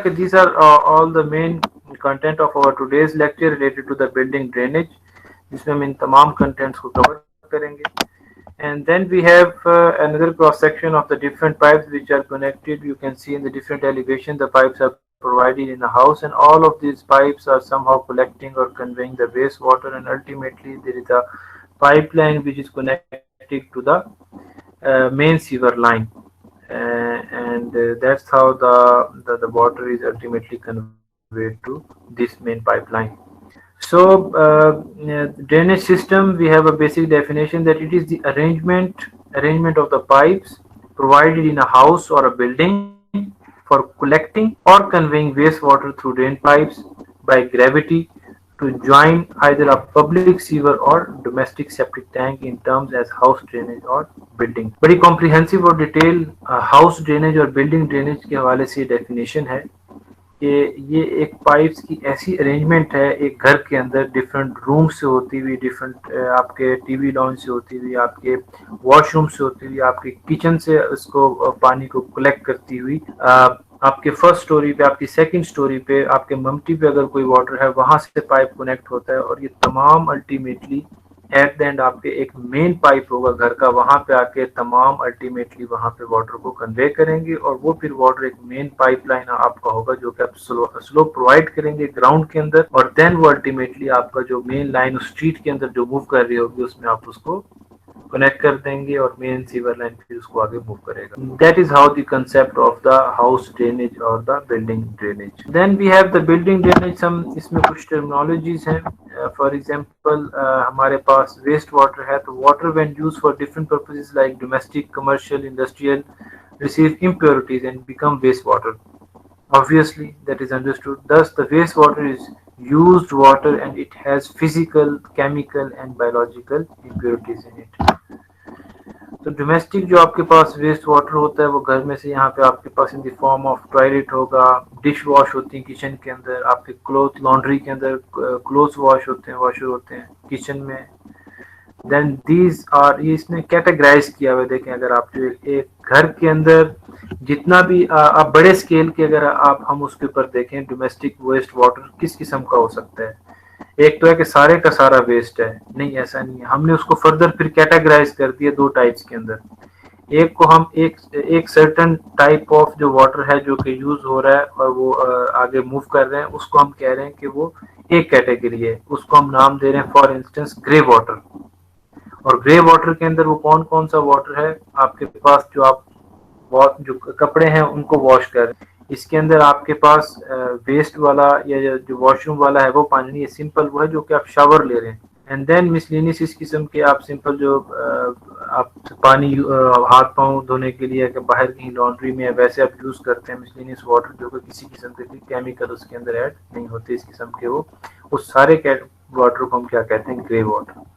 these are all the main content of our today's lecture related to the building drainage, जिसमें हम इन तमाम contents को cover करेंगे. And then we have another cross section of the different pipes which are connected. You can see in the different elevation the pipes are provided in a house, and all of these pipes are somehow collecting or conveying the wastewater, and ultimately there is a pipeline which is connected to the main sewer line. And that's how the water is ultimately conveyed to this main pipeline. So drainage system, we have a basic definition that it is the arrangement of the pipes provided in a house or a building for collecting or conveying wastewater through drain pipes by gravity to join either a public sewer or domestic septic tank in terms as house drainage or building. बड़ी comprehensive और detail house drainage और building drainage के हवाले से definition है कि ये एक पाइप्स की ऐसी अरेंजमेंट है एक घर के अंदर डिफरेंट रूम से होती हुई, डिफरेंट आपके टीवी लॉन्च से होती हुई, आपके वॉशरूम से होती हुई, आपके किचन से उसको पानी को कलेक्ट करती हुई, आपके फर्स्ट स्टोरी पे, आपकी सेकंड स्टोरी पे, आपके ममटी पे अगर कोई वाटर है वहां से पाइप कनेक्ट होता है, और ये तमाम अल्टीमेटली एट द एंड आपके एक मेन पाइप होगा घर का, वहां पे आके तमाम अल्टीमेटली वहां पे वाटर को कन्वे करेंगे, और वो फिर वाटर एक मेन पाइपलाइन आपका होगा जो कि आप स्लो प्रोवाइड करेंगे ग्राउंड के अंदर, और देन वो अल्टीमेटली आपका जो मेन लाइन स्ट्रीट के अंदर जो मूव कर रही होगी उसमें आप उसको कनेक्ट कर देंगे, और मेन सीवर लाइन फिर उसको आगे मूव करेगा. That is how the concept of the house drainage और the building drainage. Then we have the building drainage. हम इसमें कुछ टर्मिनोलॉजीज हैं. फॉर एग्जांपल हमारे पास वेस्ट वाटर है, तो water when used for different purposes like domestic, commercial, industrial receive impurities and become wastewater. Obviously, that is understood. Thus, the wastewater is used water and it has physical, chemical and biological impurities in it. तो domestic जो आपके पास waste water होता है वो घर में से यहाँ पे आपके पास in the form of toilet होगा, डिश वॉश होती है किचन के अंदर, आपके क्लोथ लॉन्ड्री के अंदर क्लोथ वॉश होते हैं, वॉशर होते हैं किचन में. देन दीज आर, ये इसमें कैटेगराइज किया हुआ है. देखें अगर आप जो एक घर के अंदर जितना भी आप बड़े स्केल के अगर आप हम उसके ऊपर देखें डोमेस्टिक वेस्ट वाटर किस किस्म का हो सकता है. एक तो है कि सारे का सारा वेस्ट है, नहीं ऐसा नहीं है. हमने उसको फर्दर फिर कैटेगराइज कर दिया दो टाइप्स के अंदर. एक को हम एक सर्टन टाइप ऑफ जो वाटर है जो कि यूज हो रहा है और वो आगे मूव कर रहे हैं, उसको हम कह रहे हैं कि वो एक कैटेगरी है, उसको हम नाम दे रहे हैं फॉर इंस्टेंस ग्रे वाटर. और ग्रे वाटर के अंदर वो कौन कौन सा वाटर है आपके पास, जो आप जो कपड़े हैं उनको वॉश कर, इसके अंदर आपके पास वेस्ट वाला या जो वॉशरूम वाला है वो पानी नहीं है, सिंपल वो है जो कि आप शावर ले रहे हैं. एंड देन मिसलिनियस इस किस्म के आप सिंपल जो आप पानी हाथ पाँव धोने के लिए कि बाहर कहीं लॉन्ड्री में वैसे आप यूज करते हैं मिसलिनियस वाटर, जो कि किसी किस्म के केमिकल उसके अंदर ऐड नहीं होते इस किस्म के, वो उस सारे वाटर को हम क्या कहते हैं, grey water.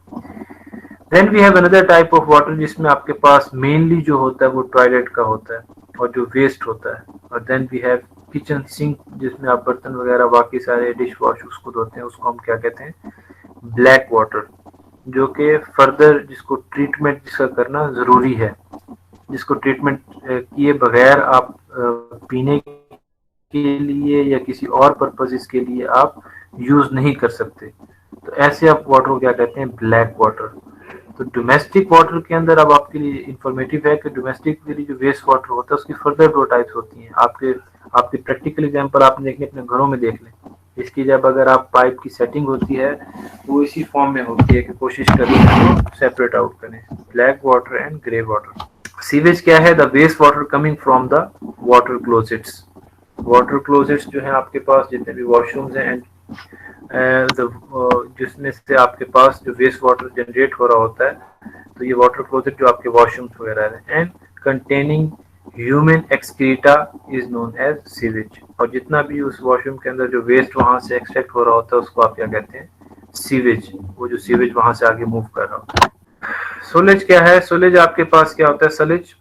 Then we have another type of water जिसमें आपके पास मेनली जो होता है वो टॉयलेट का होता है और जो वेस्ट होता है. और then we have kitchen sink जिसमें आप बर्तन वगैरह बाकी सारे डिश वॉश उसको धोते हैं, उसको हम क्या कहते हैं, ब्लैक वाटर, जो कि फर्दर जिसको ट्रीटमेंट जिसका करना ज़रूरी है, जिसको ट्रीटमेंट किए बगैर आप पीने के लिए या किसी और पर्पजेस के लिए आप यूज़ नहीं कर सकते. तो ऐसे आप वाटर को क्या कहते हैं, ब्लैक वाटर. तो डोमेस्टिक वाटर के अंदर अब आपके लिए इंफॉर्मेटिव है कि डोमेस्टिक के लिए जो वेस्ट वाटर होता है उसकी फर्दर दो टाइप्स होती हैं. आपके प्रैक्टिकल एग्जांपल आपने देखने अपने घरों में देख लें. इसकी जब अगर आप पाइप की सेटिंग होती है वो इसी फॉर्म में होती है कि कोशिश करें तो सेपरेट आउट करें, black water and grey water. Sewage क्या है, the waste water coming from the water closets. Water closets जो है आपके पास जितने भी वॉशरूम्स हैं एंड जिसमें से आपके पास जो वेस्ट वाटर जनरेट हो रहा होता है, तो ये वाटर क्लोजेट जो आपके वॉशरूम्स वगैरह हैं, and containing human excreta is known as sewage. और जितना भी उस वॉशरूम के अंदर जो वेस्ट वहां से एक्सट्रैक्ट हो रहा होता है उसको आप क्या कहते हैं, सीवेज. वो जो सीवेज वहां से आगे मूव कर रहा होता है. सोलेज क्या है, सोलेज आपके पास क्या होता है, sullage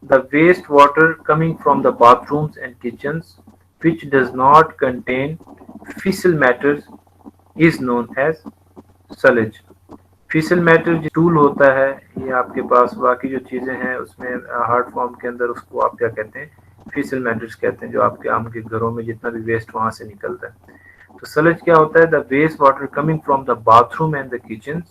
the waste water coming from the bathrooms and kitchens which does not contain fissile matters is known as sullage. Fissile matter जो टूल होता है, ये आपके पास बाकी जो चीजें हैं उसमें हार्ड फॉर्म के अंदर उसको आप क्या कहते हैं, फीसल मैटर्स कहते हैं, जो आपके आम के घरों में जितना भी वेस्ट वहां से निकलता है। तो सलज क्या होता है? The waste water coming from the bathroom and the kitchen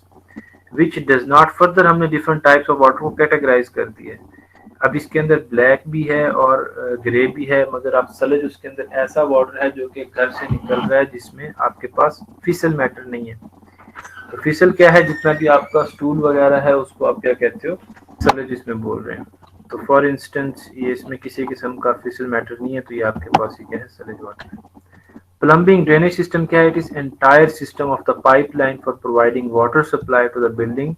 which does not, further हमने डिफरेंट टाइप्स ऑफ वाटर को कैटेगराइज कर दिया है। अब इसके अंदर ब्लैक भी है और ग्रे भी है, मगर आप सलज उसके अंदर ऐसा वाटर है जो कि घर से निकल रहा है जिसमें आपके पास फिसल मैटर नहीं है। तो फिसल क्या है? जितना भी आपका स्टूल वगैरह है उसको आप क्या कहते हो? सलज इसमें बोल रहे हैं। तो फॉर इंस्टेंस ये इसमें किसी किस्म का फिसल मैटर नहीं है, तो ये आपके पास ही क्या है? सलज वाटर है। Plumbing drainage system क्या है? It is entire system of the pipeline for providing water supply to the building,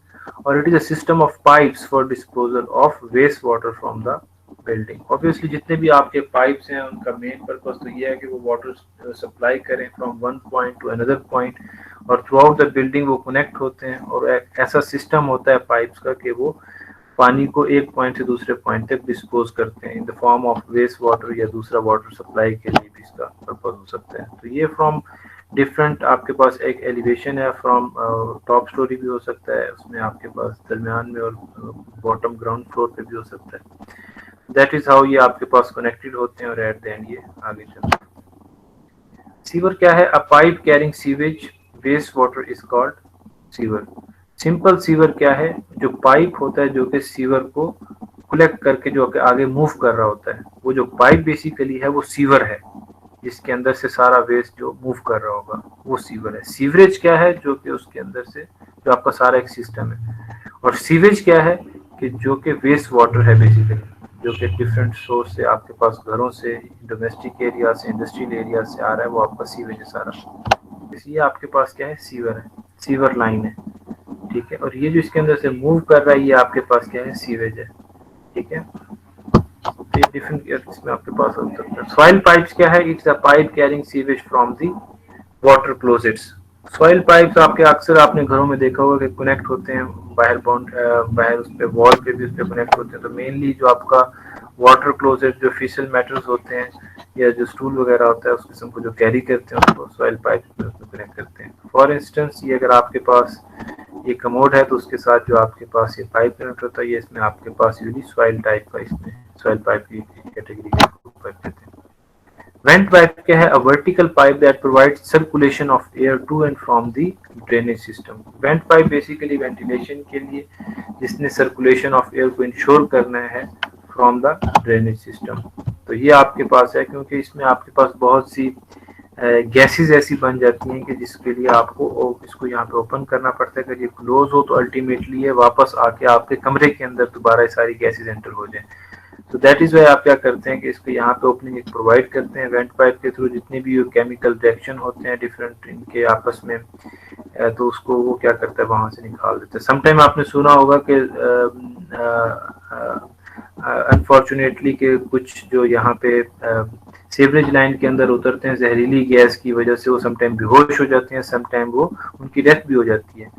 or it is a system of pipes for disposal of waste water from the building. Obviously जितने भी आपके pipes हैं उनका main purpose तो ये है कि वो water supply करें from one point to another point, और throughout the building वो connect होते हैं, और एक ऐसा system होता है pipes का कि वो पानी को एक पॉइंट से दूसरे पॉइंट तक डिस्पोज करते हैं in the form of waste water या दूसरा वाटर सप्लाई के लिए भी इसका पर्पज हो सकता है। तो ये फ्रॉम डिफरेंट आपके पास एक एलिवेशन है, फ्रॉम टॉप स्टोरी भी हो सकता है, उसमें आपके पास दरमियान में, और बॉटम ग्राउंड फ्लोर पे भी हो सकता है। दैट इज हाउ ये आपके पास कनेक्टेड होते हैं, और एट द एंड ये आगे चलते हैं। सीवर क्या है? A pipe carrying sewage waste water is called sewer. Simple sewer क्या है? जो पाइप होता है जो कि सीवर को कलेक्ट करके जो कि आगे मूव कर रहा होता है, वो जो पाइप बेसिकली है वो सीवर है, जिसके अंदर से सारा वेस्ट जो मूव कर रहा होगा वो सीवर है। सीवरेज क्या है? जो कि उसके अंदर से जो आपका सारा एक सिस्टम है। और सीवेज क्या है? कि जो कि वेस्ट वाटर है बेसिकली, जो कि डिफरेंट सोर्स से आपके पास घरों से, डोमेस्टिक एरिया से, इंडस्ट्रियल एरिया से आ रहा है, वो आपका सीवेज है सारा। इसलिए आपके पास क्या है? सीवर है, सीवर लाइन है, ठीक है। और ये जो इसके अंदर से मूव कर रहा है ये आपके पास क्या है? सीवेज है, ठीक है। तो ये डिफरेंट इसमें आपके पास हो सकता है। सॉइल पाइप्स क्या है? It's a pipe carrying sewage from the water closets. Soil pipes आपके अक्सर आपने घरों में देखा होगा कि कनेक्ट होते हैं बाहर बाहर उस पे वॉल पे भी उस पे कनेक्ट होते हैं। तो मेनली जो आपका वाटर क्लोजेट जो फिशल मैटर्स होते हैं या जो स्टूल वगैरह होता है उस किस्म को जो कैरी करते हैं उसको सॉइल पाइप पे कनेक्ट करते हैं। फॉर इंस्टेंस ये अगर आपके पास ये कमोड है तो उसके साथ जो आपके पास ये पाइप कनेक्ट होता है, ये इसमें आपके पास यूजली सॉइल टाइप का, इसमें सॉइल पाइप की कैटेगरी कहते हैं। वेंट पाइप क्या है? A vertical pipe that provides circulation of air to and from the drainage system. Vent pipe basically ventilation के लिए, जिसने सर्कुलेशन ऑफ एयर को इंश्योर करना है फ्रॉम द ड्रेनेज सिस्टम। तो ये आपके पास है, क्योंकि इसमें आपके पास बहुत सी गैसेस ऐसी बन जाती हैं कि जिसके लिए आपको इसको यहाँ पे ओपन करना पड़ता है। अगर ये क्लोज हो तो अल्टीमेटली ये वापस आके आपके कमरे के अंदर दोबारा ये सारी गैसेस एंटर हो जाए। तो दैट इज वाई आप क्या करते हैं कि इसको यहाँ पे ओपनिंग एक प्रोवाइड करते हैं वेंट पाइप के थ्रू। जितने भी केमिकल रिएक्शन होते हैं डिफरेंट इनके आपस में, तो उसको वो क्या करता है वहां से निकाल देता है। समटाइम आपने सुना होगा कि अनफॉर्चुनेटली के कुछ जो यहाँ पे सीवरेज लाइन के अंदर उतरते हैं जहरीली गैस की वजह से, वो समटाइम बेहोश हो जाते हैं, समटाइम वो उनकी डेथ भी हो जाती है।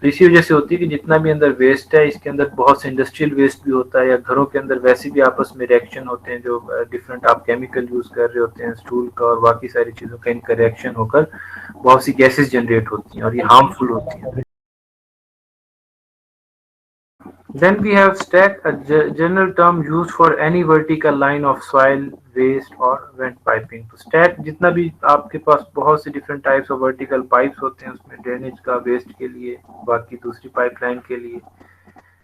तो इसी वजह से होती है कि जितना भी अंदर वेस्ट है इसके अंदर बहुत से इंडस्ट्रियल वेस्ट भी होता है, या घरों के अंदर वैसे भी आपस में रिएक्शन होते हैं जो डिफरेंट आप केमिकल यूज कर रहे होते हैं स्टूल का और बाकी सारी चीजों का, इनका रिएक्शन होकर बहुत सी गैसेस जनरेट होती हैं और ये हार्मफुल होती हैं। Then we have stack, a general term used for any vertical line of soil waste or vent piping. तो stack जितना भी आपके पास बहुत से different types of vertical pipes होते हैं, उसमें ड्रेनेज का वेस्ट के लिए, बाकी दूसरी पाइपलाइन के लिए,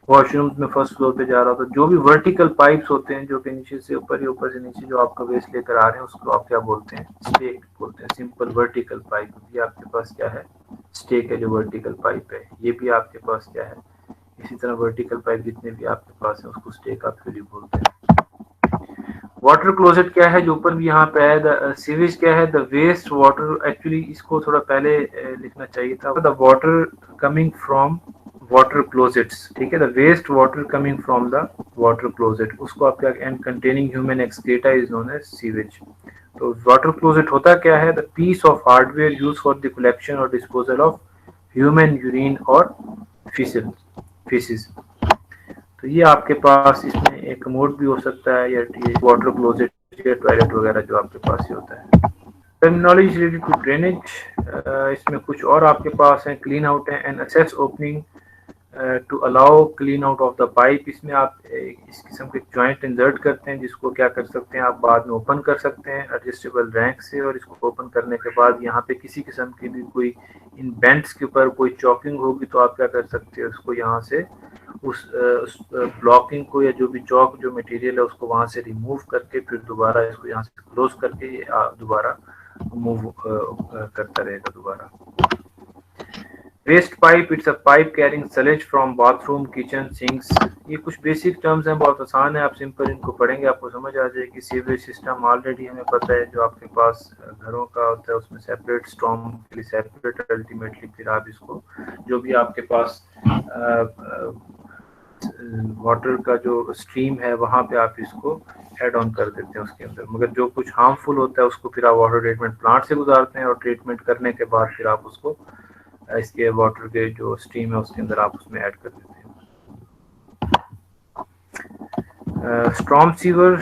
वॉशरूम्स में फर्स्ट फ्लोर पे जा रहा हो, तो जो भी वर्टिकल पाइप्स होते हैं जो कि नीचे से ऊपर या ऊपर से नीचे जो आपका वेस्ट लेकर आ रहे हैं उसको आप क्या बोलते हैं? स्टेक बोलते हैं। सिंपल वर्टिकल पाइप, ये आपके पास क्या है? स्टेक है जो वर्टिकल पाइप है। ये भी आपके पास क्या है? इसी तरह वर्टिकल पाइप जितने भी आपके पास है उसको स्टेक आप फिर बोलते हैं। वाटर क्लोजेट क्या है? जो ऊपर भी यहाँ पे है। द सीवेज क्या है? द वेस्ट वाटर, एक्चुअली इसको थोड़ा पहले लिखना चाहिए था। The water coming from water closets, ठीक है। The waste water coming from the water closet, उसको आप क्या, and containing human excreta is known as sewage. तो वाटर क्लोजेट होता क्या है? The piece of hardware use for the collection और डिस्पोजल ऑफ ह्यूमन यूरिन और फीसिस। तो ये आपके पास इसमें एक कमोड भी हो सकता है, या वाटर क्लोजेट या टॉयलेट वगैरह जो आपके पास ही होता है। टर्मिनोलॉजी रिलेटेड टू ड्रेनेज, इसमें कुछ और आपके पास है। क्लीन आउट है and access opening to allow clean out of the pipe, इसमें आप इस किस्म के जॉइंट इंसर्ट करते हैं जिसको क्या कर सकते हैं आप बाद में ओपन कर सकते हैं एडजस्टेबल रैंक से, और इसको ओपन करने के बाद यहाँ पे किसी किस्म की भी कोई इन बेंट्स के ऊपर कोई चॉकिंग होगी तो आप क्या कर सकते हैं उसको यहाँ से उस ब्लॉकिंग को या जो भी चौक जो मटेरियल है उसको वहाँ से रिमूव करके फिर दोबारा इसको यहाँ से क्लोज करके ये दोबारा मूव करता रहेगा दोबारा। Waste pipe, it's a pipe carrying sullage from bathroom, kitchen, sinks. ये कुछ बेसिक टर्म्स हैं, बहुत आसान है, आप सिंपल इनको पढ़ेंगे आपको समझ आ जाएगी। सीवेज सिस्टम ऑलरेडी हमें पता है जो आपके पास घरों का होता है उसमें सेपरेट, स्टॉर्म के लिए सेपरेट, अल्टीमेटली फिर आप इसको जो भी आपके पास वाटर का जो स्ट्रीम है वहाँ पे आप इसको एड ऑन कर देते हैं उसके अंदर, मगर जो कुछ हार्मफुल होता है उसको फिर आप वाटर ट्रीटमेंट प्लांट से गुजारते हैं और ट्रीटमेंट करने के बाद फिर आप उसको इसके वाटर के जो स्ट्रीम है उसके अंदर आप उसमें ऐड कर देते हैं। Storm sewer,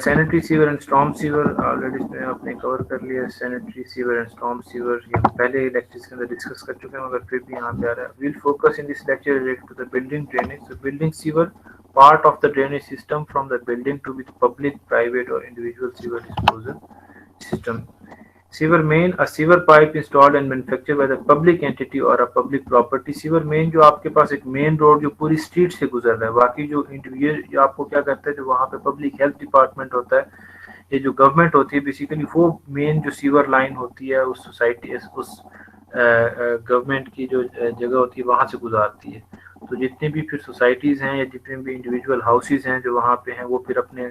sanitary sewer and storm sewer already इसमें आपने कवर कर लिया। Sanitary sewer and storm sewer ये पहले लेक्चर्स के अंदर डिस्कस कर चुके हैं मगर फिर भी यहाँ पे आ रहा है। Will focus in this lecture related to the building drainage. So building sewer, part of the drainage system from the building to be the public, private or individual sewer disposal system. Sewer main, a sewer pipe installed and manufactured by the public entity or a public property. Sewer main जो आपके पास एक main road जो पूरी street से गुजर रहा है, बाकी जो इंडिविजुअल जो आपको क्या करता है जो वहाँ पे पब्लिक हेल्थ डिपार्टमेंट होता है, ये जो गवर्नमेंट होती है बेसिकली वो मेन जो सीवर लाइन होती है उस सोसाइटी उस गवर्नमेंट की जो जगह होती है वहाँ से गुजारती है। तो जितनी भी फिर सोसाइटीज़ हैं या जितने भी इंडिविजुअल हाउसेस हैं जो वहाँ पे हैं वो फिर अपने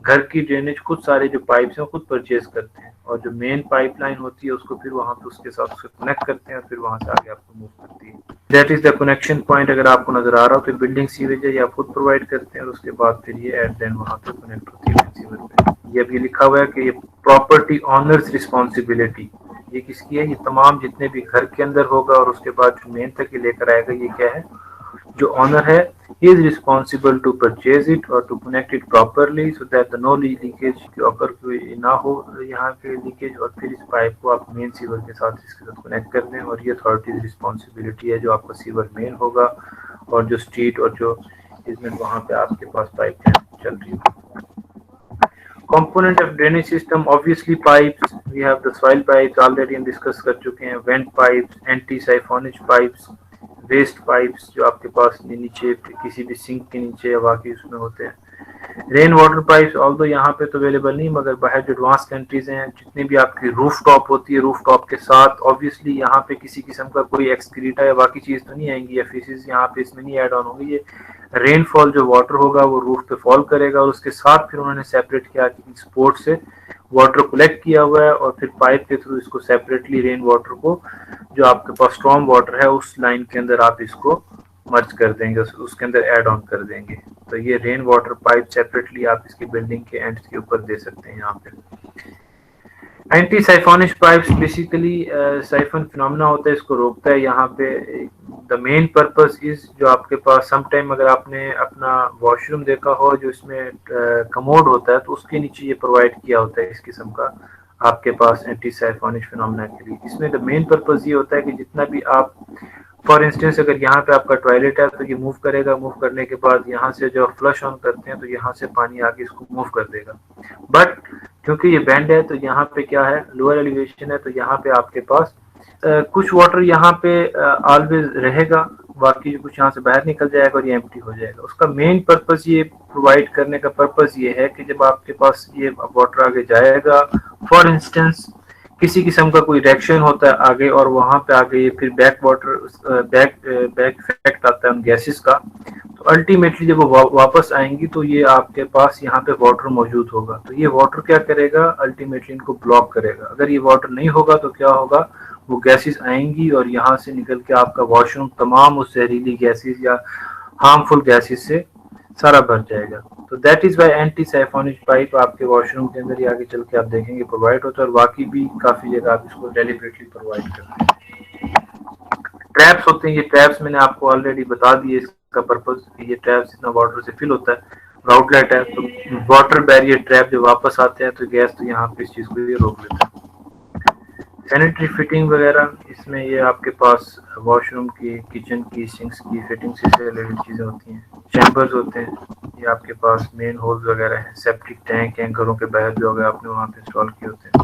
घर की ड्रेनेज खुद सारे जो पाइप्स हैं खुद परचेज करते हैं और जो मेन पाइपलाइन होती है उसको फिर वहाँ पे उसके साथ उसको कनेक्ट करते हैं और फिर वहाँ से आगे आपको मूव करती है। That is the connection point. अगर आपको नजर आ रहा हो तो बिल्डिंग सीवेज है ये आप खुद प्रोवाइड करते हैं और उसके बाद फिर ये एट देन वहाँ पे कनेक्ट होती है सीवर पे। ये अभी लिखा हुआ है कि ये प्रॉपर्टी ऑनर्स रिस्पॉन्सिबिलिटी, ये किसकी है? ये तमाम जितने भी घर के अंदर होगा और उसके बाद जो मेन तक ये लेकर आएगा ये क्या है? जो ऑनर है is responsible to purchase it or to connect it properly so that the no leakage occur, ना हो यहाँ पे लीकेज, और फिर इस पाइप को आप मेन सीवर के साथ इसके साथ कनेक्ट कर दें और ये अथॉरिटी रिस्पॉन्सिबिलिटी है जो आपका सीवर मेन होगा और जो स्ट्रीट और जो इसमें वहाँ पे आपके पास पाइप चल रही है। Component of drainage system, obviously pipes. We have the soil pipes already हम डिस्कस कर चुके हैं, vent pipes, anti-siphonage pipes, waste pipes जो आपके पास नीचे किसी भी सिंक के नीचे या बाकी उसमें होते हैं। रेन वाटर पाइप्स ऑल्दो यहाँ पे तो अवेलेबल नहीं मगर बाहर जो एडवांस कंट्रीज हैं जितनी भी आपकी रूफ टॉप होती है रूफ टॉप के साथ ऑब्वियसली यहाँ पे किसी किस्म का कोई एक्सक्रीटा या बाकी चीज़ तो नहीं आएंगी या फीसिस यहाँ पे इसमें नहीं ऐड ऑन होंगी। ये रेनफॉल जो वाटर होगा वो रूफ पे फॉल करेगा और उसके साथ फिर उन्होंने सेपरेट किया कि स्पोर्ट से वाटर कलेक्ट किया हुआ है और फिर पाइप के थ्रू इसको सेपरेटली रेन वाटर को जो आपके पास स्टॉर्म वाटर है उस लाइन के अंदर आप इसको मर्ज कर देंगे, उसके अंदर ऐड ऑन कर देंगे। तो ये रेन वाटर पाइप सेपरेटली आप इसकी बिल्डिंग के एंड्स के ऊपर दे सकते हैं। यहाँ पे anti siphonage pipes basically siphon phenomena होता है, इसको रोकता है। यहाँ पे द मेन पर्पस इज जो आपके पास समटाइम अगर आपने अपना वॉशरूम देखा हो जो इसमें कमोड होता है तो उसके नीचे ये प्रोवाइड किया होता है इस किस्म का आपके पास एंटी साइफोनिश फिनोमेना के लिए। इसमें द मेन पर्पस ये होता है कि जितना भी आप फॉर इंस्टेंस अगर यहाँ पे आपका टॉयलेट है तो ये मूव करेगा, मूव करने के बाद यहाँ से जो फ्लश ऑन करते हैं तो यहाँ से पानी आके इसको मूव कर देगा। बट क्योंकि ये बैंड है तो यहाँ पे क्या है लोअर एलिवेशन है तो यहाँ पे आपके पास कुछ वाटर यहाँ पे ऑलवेज रहेगा, बाकी कुछ यहाँ से बाहर निकल जाएगा और ये एम्प्टी हो जाएगा। उसका मेन पर्पस ये प्रोवाइड करने का पर्पस ये है कि जब आपके पास ये वाटर आगे जाएगा फॉर इंस्टेंस किसी किस्म का कोई रिएक्शन होता है आगे और वहां पे आगे ये फिर बैक इफेक्ट आता है उन गैसेस का, तो अल्टीमेटली जब वो वापस आएंगी तो ये आपके पास यहाँ पे वाटर मौजूद होगा। तो ये वाटर क्या करेगा अल्टीमेटली इनको ब्लॉक करेगा। अगर ये वाटर नहीं होगा तो क्या होगा वो गैसेस आएंगी और यहाँ से निकल के आपका वॉशरूम तमाम उस जहरीली गैसेस या हार्मफुल गैसेस से सारा भर जाएगा। तो that is why anti siphonage pipe आपके वॉशरूम के अंदर ही आगे चल के आप देखेंगे प्रोवाइड होता है और बाकी भी काफी जगह आप इसको डेलिबरेटली प्रोवाइड करते हैं। ट्रैप्स होते हैं, ये ट्रैप्स मैंने आपको ऑलरेडी बता दिए इसका पर्पस, ये ट्रैप्स इतना वाटर से फिल होता है आउटलेट है तो वाटर बैरियर ट्रैप जब वापस आते हैं तो गैस तो यहाँ पे इस चीज को ये रोक लेता है। सैनिटरी फिटिंग वगैरह, इसमें ये आपके पास वॉशरूम की, किचन की, सिंक्स की फिटिंग से रिलेटेड चीज़ें होती हैं। चैम्बर्स होते हैं, ये आपके पास मेन होल्स वगैरह हैं। सेप्टिक टैंक हैं, घरों के बाहर जो होगा आपने वहाँ पे इंस्टॉल किए होते हैं।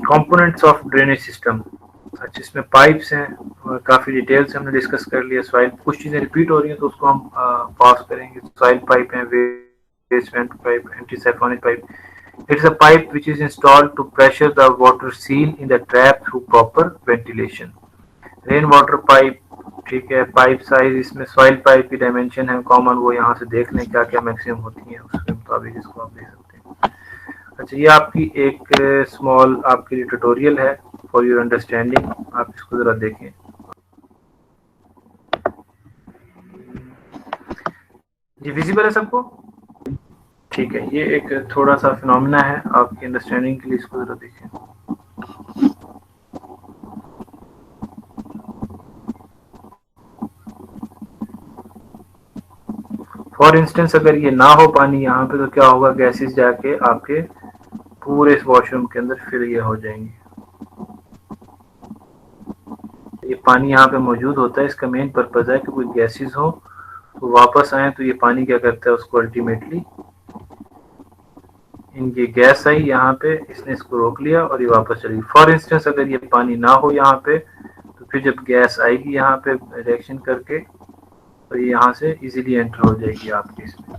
कंपोनेंट्स ऑफ ड्रेनेज सिस्टम, अच्छा इसमें पाइप्स हैं, काफ़ी डिटेल से हमने डिस्कस कर लिया। सॉइल, कुछ चीज़ें रिपीट हो रही हैं तो उसको हम पास करेंगे। सॉइल पाइप है, waste vent pipe, anticyclonic pipe. It's a pipe which is installed to pressure the water seal in the trap through proper ventilation. Rain water pipe, ठीक है। पाइप साइज, इसमें सॉइल पाइप की dimension है common, वो यहाँ से देख लें क्या क्या मैक्सिमम होती है, उसके मुताबिक इसको आप देख सकते हैं। अच्छा, ये आपकी एक स्मॉल आपके लिए ट्यूटोरियल है फॉर योर अंडरस्टैंडिंग, आप इसको ज़रा देखें। जी विजिबल है सबको? ठीक है, ये एक थोड़ा सा फिनोमिना है आपकी अंडरस्टैंडिंग के लिए, इसको ज़रा देखें। फॉर इंस्टेंस अगर ये ना हो पानी यहाँ पे तो क्या होगा, गैसेस जाके आपके पूरे इस वॉशरूम के अंदर फिर ये हो जाएंगे। ये पानी यहाँ पे मौजूद होता है, इसका मेन पर्पज है कि कोई गैसेस हो तो वापस आए तो ये पानी क्या करता है उसको अल्टीमेटली, इनकी गैस आई यहाँ पे, इसने इसको रोक लिया और ये वापस चली। फॉर इंस्टेंस अगर ये पानी ना हो यहाँ पे तो फिर जब गैस आएगी यहाँ पे रिएक्शन करके तो ये यहाँ से इजीली एंटर हो जाएगी आपकी इसमें।